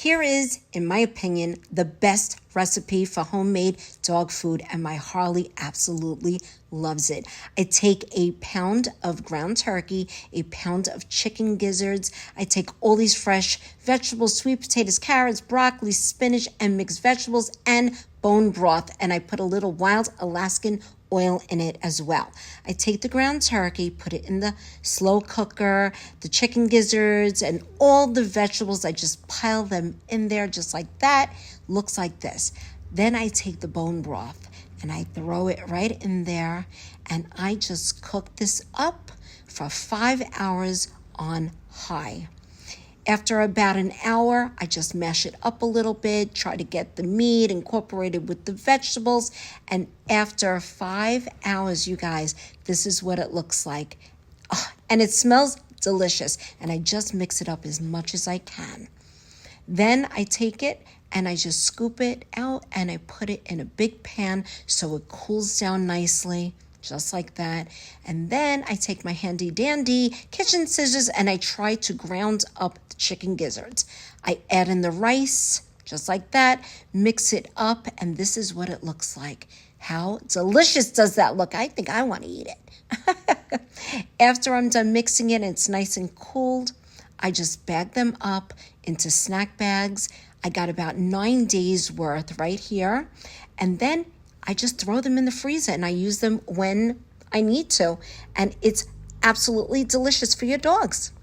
Here is, in my opinion, the best recipe for homemade dog food, and my Harley absolutely loves it. I take a pound of ground turkey, a pound of chicken gizzards. I take all these fresh vegetables, sweet potatoes, carrots, broccoli, spinach, and mixed vegetables, and bone broth, and I put a little wild Alaskan oil in it as well. I take the ground turkey, put it in the slow cooker, the chicken gizzards, and all the vegetables. I just pile them in there just like that. Looks like this. Then I take the bone broth and I throw it right in there, and I just cook this up for 5 hours on high. After about an hour, I just mash it up a little bit, try to get the meat incorporated with the vegetables. And after 5 hours, you guys, this is what it looks like. Oh, and it smells delicious. And I just mix it up as much as I can. Then I take it and I just scoop it out and I put it in a big pan so it cools down nicely. Just like that. And then I take my handy dandy kitchen scissors and I try to ground up the chicken gizzards. I add in the rice, just like that, mix it up, and this is what it looks like. How delicious does that look? I think I want to eat it. After I'm done mixing it and it's nice and cooled, I just bag them up into snack bags. I got about 9 days worth right here. And then I just throw them in the freezer and I use them when I need to. And it's absolutely delicious for your dogs.